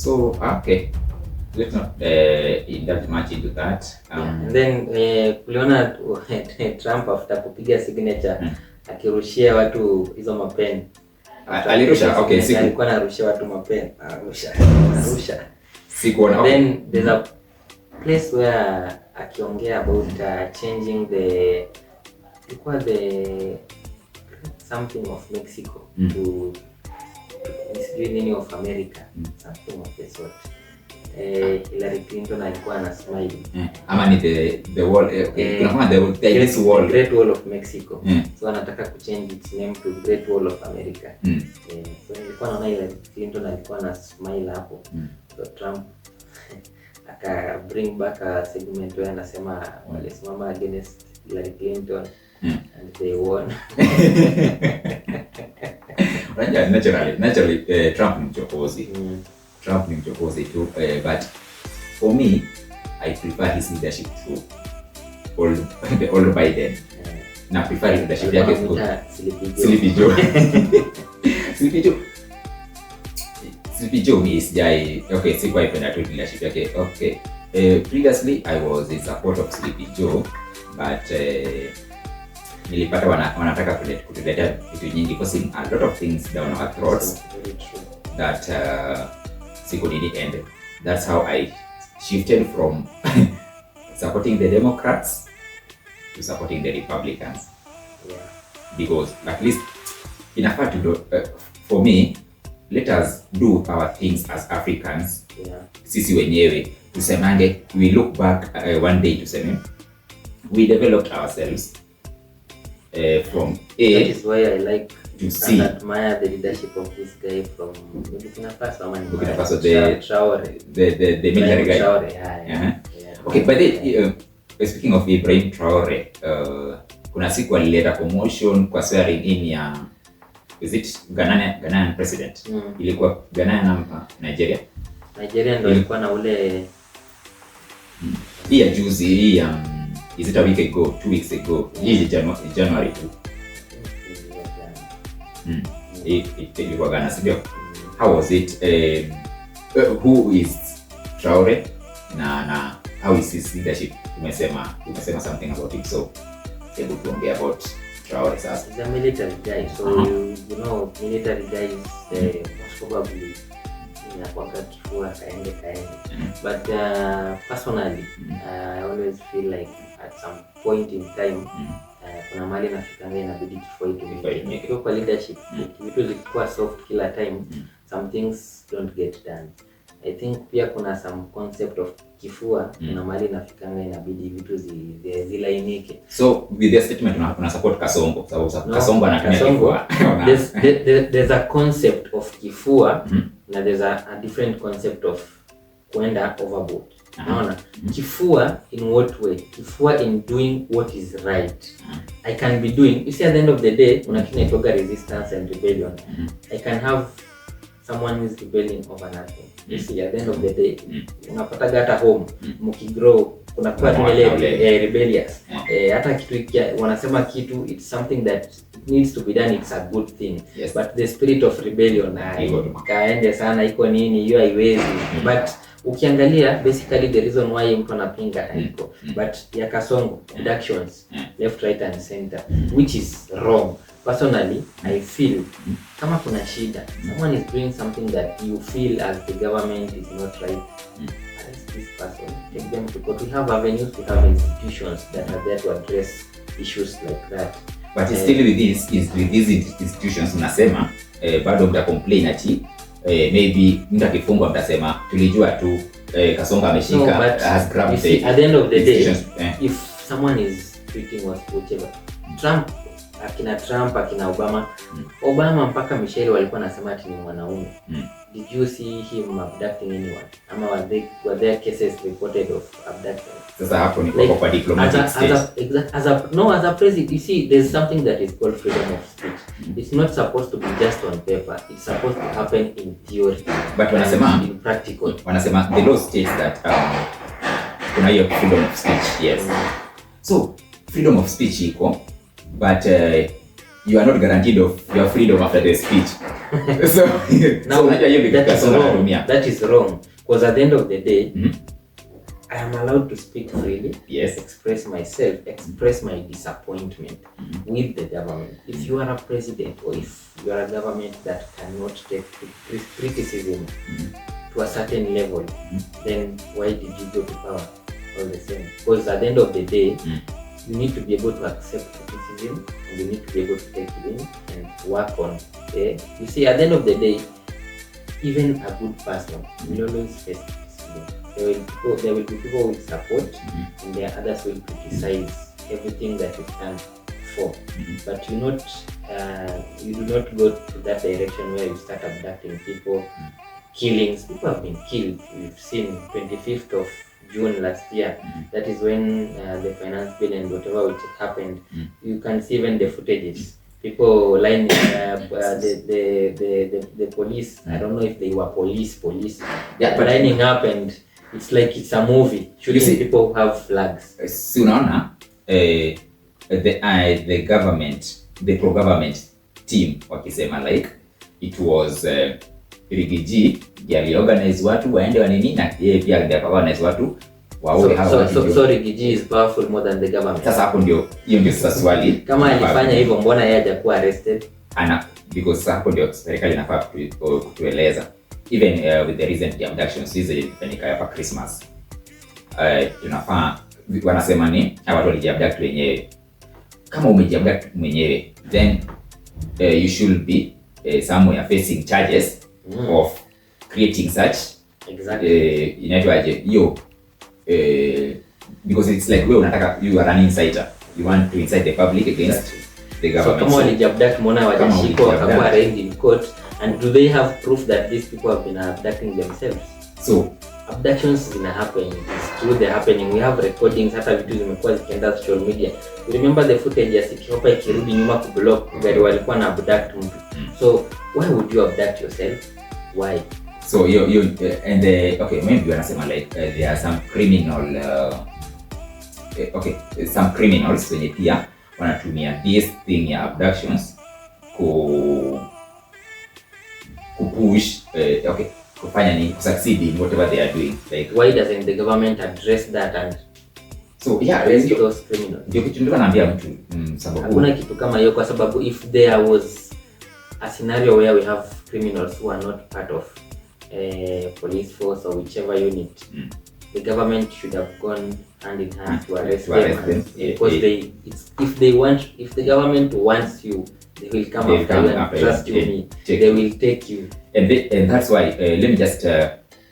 So okay, let's not indulge much into that. And then kuliona Trump after kupiga signature akirushia watu hizo mapeni. Alirusha, okay, siku alikuwa anarushia watu mapeni. Arusha. Sikuona. Then there's a place where akiongea about changing the something of Mexico to nini of America, something of the sort. Hillary Clinton alikuwa na smile. Ama ni the wall, kuna the wall, Great Wall of Mexico. So anataka kuchange its name to Great Wall of America. So nilikuwa naona Hillary Clinton alikuwa na smile hapo. So Trump aka bring back a segment where anasema walisimama against Hillary Clinton and they won. Naturally, Trump ni mchokozi. Trump ni mchokozi too, but for me, I prefer his leadership to old Biden. Na prefer leadership yake kwa Sleepy Joe. Sleepy Joe ni sijai, okay, si kwa ipenda tu leadership yake. Okay, previously I was in support of Sleepy Joe, but nilipata wanataka kutuletea vitu nyingi, causing a lot of things down our throats that didn't end. That's how I shifted from supporting the Democrats to supporting the Republicans. Because at least inafaa to do, for me, let us do our things as Africans. Sisi wenyewe tusemange, we look back one day tuseme we developed ourselves from A. That is why I like to see. I admire the leadership of this guy from Burkina Faso. Burkina Faso, the military guy. Traore, yeah. Okay, but speaking of Ibrahim Traore, kuna siku alileta promotion kwa swearing in ya, is it Ghanaian president? Ilikuwa Ghanaian na Nigeria ndio ilikuwa na ule hii ya juzi, hii is it a week ago, 2 weeks ago, hii January 2. It ilikuwa Ghana, sio? How was it? Who is Traore na how is his leadership? Umesema something about it, so able to talk about Traore sasa. He's a military guy, so you know military guys most probably inakuwa kifua kaende. But personally I always feel like at some point in time kuna mali nafikanga inabidi kifua kwa leadership. Vitu zikikuwa soft kila time, some things don't get done. I think pia kuna some concept of kifua, kuna mali nafikanga inabidi vitu zilainike. So with the statement una support Kasongo, sababu Kasongo anatumia kifua. There's a concept of kifua na there's a different concept of kwenda overboard. Unaona? Kifua in what way? Kifua in doing what is right. I can be doing, you see at the end of the day, unakinatoka resistance and rebellion. I can have someone who is rebelling over nothing. You see at the end of the day, unapata hata home, mkigrow unakuwa tunele rebellious. Hata kitu wanasema kitu, it's something that needs to be done, it's a good thing. But the spirit of rebellion kaende sana iko nini, hiyo haiwezi. But ukiangalia basically the reason why mtu anapinga haiko, but ya Kasongo abductions left, right and center, which is wrong. Personally I feel kama kuna shida, someone is doing something that you feel as the government is not right, arrest this person, take them to court. We have avenues, we have institutions that are there to address issues like that. But still with these institutions unasema bado mta complain ati maybe mtu akifungwa mtasema tulijua tu Kasongo ameshika, has grabbed the, at the end of the day if someone is treating whatever, Trump akina Obama mpaka Michelle walikuwa nasema ati ni mwanaume. Did you see him abducting anyone? Ama were there cases reported of abduction? Sasa hapo ni kwa diplomatic state. As a president, you see there's something that is called freedom of speech. It's not supposed to be just on paper. It's supposed to happen in theory. But wanasema in practical. Wanasema the law states that kuna hiyo freedom of speech, yes. So freedom of speech iko, but you are not guaranteed of your freedom after the speech. So now unajua hiyo ndio that is kasoro wrong. natumia. That is wrong because at the end of the day I am allowed to speak freely, Yes. express myself, express my disappointment with the government. If you are a president or if you are a government that cannot take criticism to a certain level, then why did you go to power all the same? Because at the end of the day, you need to be able to accept criticism and you need to be able to take it in and work on it. You see, at the end of the day, even a good person will always face criticism. There will be people who will support and there are others who will criticize everything that you stand for. But you do not go to that direction where you start abducting people, killings. People have been killed. We've seen 25th of June last year. That is when the finance bill and whatever which happened. You can see even the footages. People lining the police. I don't know if they were police. Yeah, but lining up and it's like it's a movie. Shooting people who have flags. Si unaona the government, the pro-government team wakisema like it was Rigiji aliorganize watu waende wanini na yeye pia ndiye organize watu waoe hawa. So Rigiji is powerful more than the government. Sasa hapo ndio sasa swali. Kama alifanya hivyo mbona yeye hajakuwa arrested? Because hapo ndio serikali inafaa kutueleza. Even with the recent abductions zilifanyika hapa Christmas. Tunafaa wanasema ni watu walijiabduct wenyewe. Kama umejiabduct mwenyewe then you should be somewhere facing charges of creating such inaitwaje hiyo because it's like you are an insider, you want to incite the public against the government. So kama walijiabduct mbona wajashikwa wakakuwa arraigned in court, and do they have proof that these people have been abducting themselves? So abductions zina happen, it's true they're happening. We have recordings, hata vitu zimekuwa zikienda social media. You remember the footage ya Sikihopa ikirudi nyuma kublock gari walikuwa na abduct mtu. So why would you abduct yourself? Why? So you and okay, maybe wanasema like there are some criminal some criminals wenye pia wanatumia this thing ya abductions push kufanya ni succeed in whatever they are doing. Like why doesn't the government address that and so arrest those criminals? Ndio kitu ndio naambia mtu sababu hakuna kitu kama hiyo, kwa sababu if there was a scenario where we have criminals who are not part of police force or whichever unit, the government should have gone hand in hand to arrest them. Because if the government wants you, they will come after you and trust you me. They will take you. And that's why let me just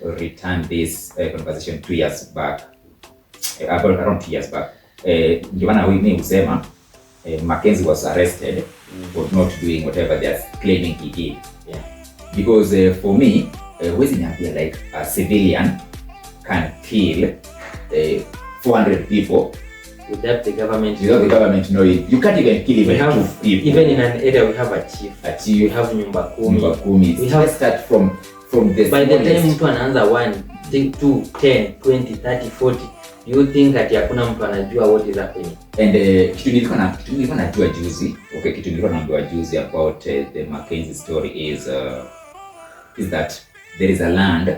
return this conversation 2 years back, about around 2 years back. Ndio mimi husema Mackenzie was arrested for not doing whatever they are claiming he did. Yeah. Because for me, huwezi niambia like a civilian can kill 400 people without the government knowing. You can't even kill even 2 people. Even in an area we have a chief. We have nyumba kumi. We have start from this. By the time mtu anaanza 1, 2, 10, 20, 30, 40, you think ati hakuna mtu anajua what is happening. And kitu nilikuwa najua juzi, kitu nilikuwa naambiwa juzi about the Mackenzie story is that there is a land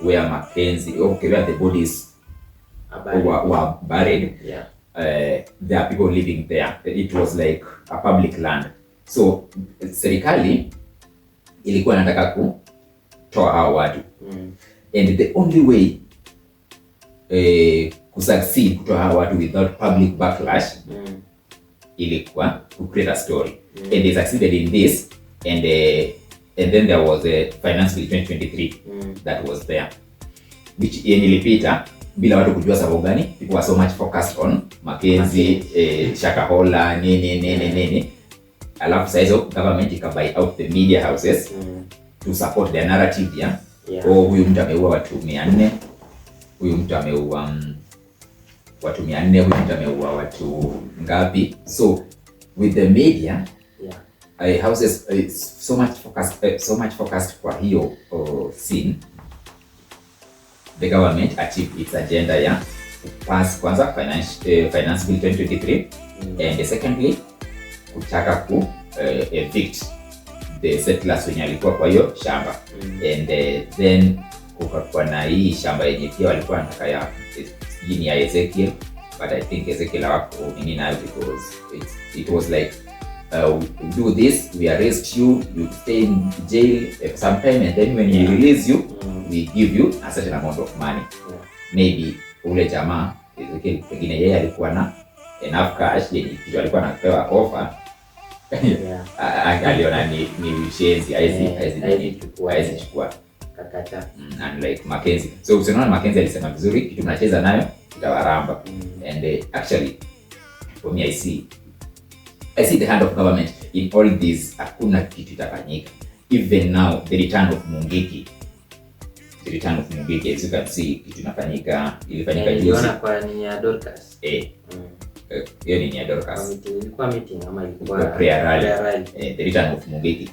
where Mackenzie, where the bodies were buried. Yeah. There are people living there. It was like a public land. So serikali ilikuwa inataka kutoa hao watu. And the only way kusucceed kutoa hao watu without public backlash ilikuwa to create a story. And they succeeded in this, and then there was a finance bill 2023 that was there, which ilipita bila watu kujua sababu gani. People were so much focused on Mackenzie, Shakahola, nini. Alafu sasa hizo government ikabuy out the media houses to support their narrative ya huyu mtu ameua watu 400, huyu mtu ameua watu 400, huyu mtu ameua watu ngapi. So with the media houses so much focused kwa hiyo scene, the government achieved its agenda ya pass kwanza finance bill 2023 and secondly kutaka evict the settlers wenye alikuwa kwa hiyo shamba. And then kukakuwa na hii shamba yenye pia walikuwa wanataka ya jini ya Ezekiel, but I think Ezekiel hawako nini nayo because it was like we do this, we arrest you, you stay in jail for some time, and then when we release you, we give you a certain amount of money. Maybe ule jamaa Ezekiel pengine yeye alikuwa na enough cash yenye kitu alikuwa anapewa offer. Aliona ni ushenzi, haizi chukua kakata. And like Mackenzie, so usiona Mackenzie alisema vizuri, kitu mnacheza nayo itawaramba. And actually for me I see the hand of government in all this. Hakuna kitu itafanyika. Even now the return of Mungiki, as you can see, kitu inafanyika, ilifanyika juzi. Uliona kwa nini ya Dorcas? Hiyo ni ya Dorcas. Ilikuwa meeting ama ilikuwa prayer rally. The return of Mungiki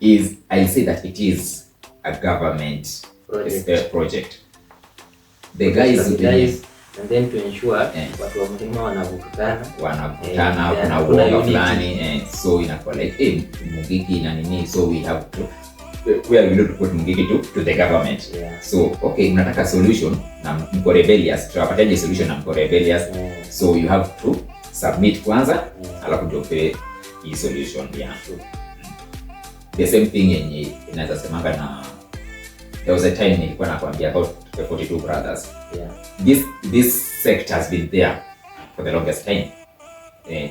is, I say that it is a government project. The guys and then to ensure watu wa mlima wanavutana, kuna uoga fulani, and so inakuwa like Mungiki na nini, so we have to to put Mungiki to the government. So okay, unataka solution na mko rebellious, tutapataje solution na mko rebellious? So you have to submit kwanza, alafu ndio upewe hii solution. The same thing yenye inaweza semanga na there was a time nilikuwa nakwambia about the 42 brothers. This sect has been there for the longest time.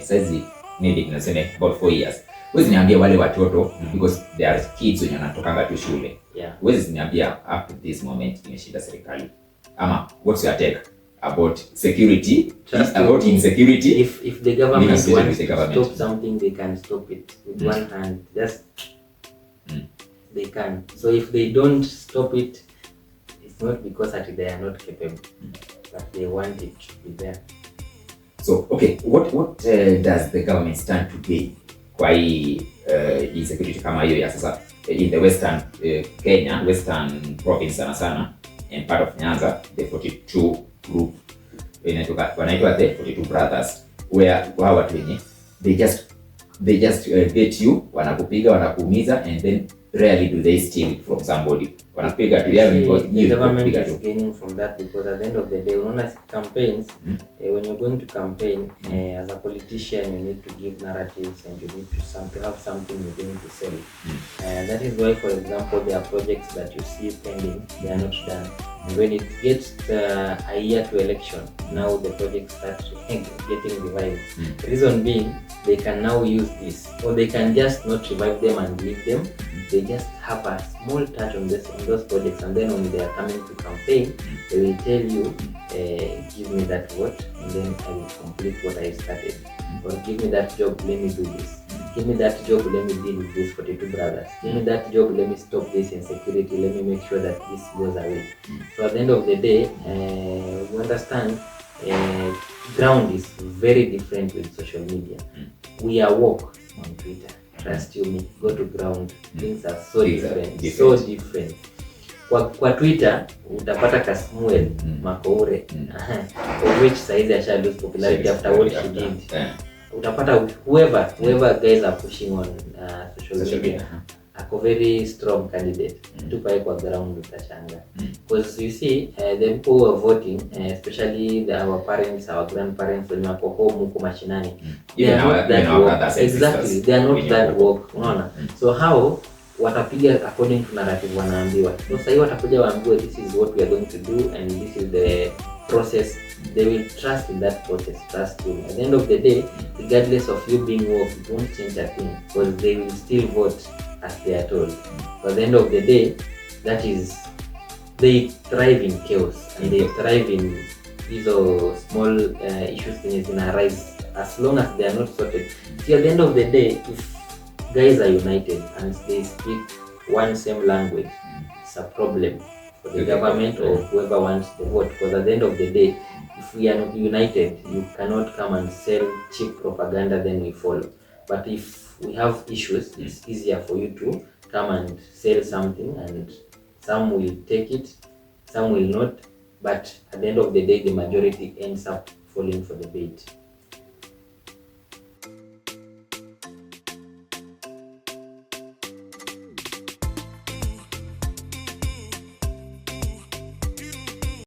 Says maybe tunasema about 4 years. Wezi niambia wale watoto, because there are kids wenye wanatokanga tu shule. Wezi niambia up to this moment imeshinda serikali. Ama what's your take about security? About insecurity? If the government wants to stop something, they can stop it with one hand. Just they can. So if they don't stop it, it's not because that they are not capable, but they want it to be there. So okay, what does the government stand to gain kwa hii insecurity kama hiyo ya sasa in the western Kenya, western province sana and part of Nyanza, the 42 group wanaitwa the 42 brothers, where wao watu wenye they just get you, wanakupiga, wanakuumiza, and then rarely do they steal from somebody. Wanapiga tu yao because the government is gaining from that, because at the end of the day, unaona campaigns, when you're going to campaign, as a politician, you need to give narratives and you need to have something you're going to sell. And that is why, for example, there are projects that you see pending, they are not done. And when it gets a year to election, now the projects start getting revived. The reason being, they can now use this, or they can just not revive them and leave them. They just have a small touch on those projects, and then when they are coming to campaign, they will tell you, give me that vote, and then I will complete what I started. Or give me that job, let me do this. Give me that job, let me deal with these 42 brothers. Give me that job, let me stop this insecurity, let me make sure that this goes away. So at the end of the day, you understand, ground is very different with social media. We are woke on Twitter. Trust you me, go to ground. Things are so different. So different. Kwa Twitter utapata Kasmuel Makoure, for which size asha lose popularity after what she did. Utapata whoever guys are pushing on social media, a very strong candidate. Tupae kwa ground utashanga. Because you see, the people who are voting, especially our parents, our grandparents, when wako home huko mashinani, they are not that woke. Exactly, they are not that woke. Unaona? So how watapiga according to narrative wanaambiwa. So sasa watakuja waambiwe this is what we are going to do and this is the process. They will trust in that process, trust you. At the end of the day, regardless of you being woke, it won't change a thing, because they will still vote as they are told. So at the end of the day, that is, they thrive in chaos and they thrive in these small issues things in arise as long as they are not sorted. See, at the end of the day, if guys are united and they speak one same language, it's a problem for the government or whoever wants the vote. Because at the end of the day, if we are not united, you cannot come and sell cheap propaganda, then we follow. But if we have issues, it's easier for you to come and sell something, and some will take it, some will not. But at the end of the day, the majority ends up falling for the bait.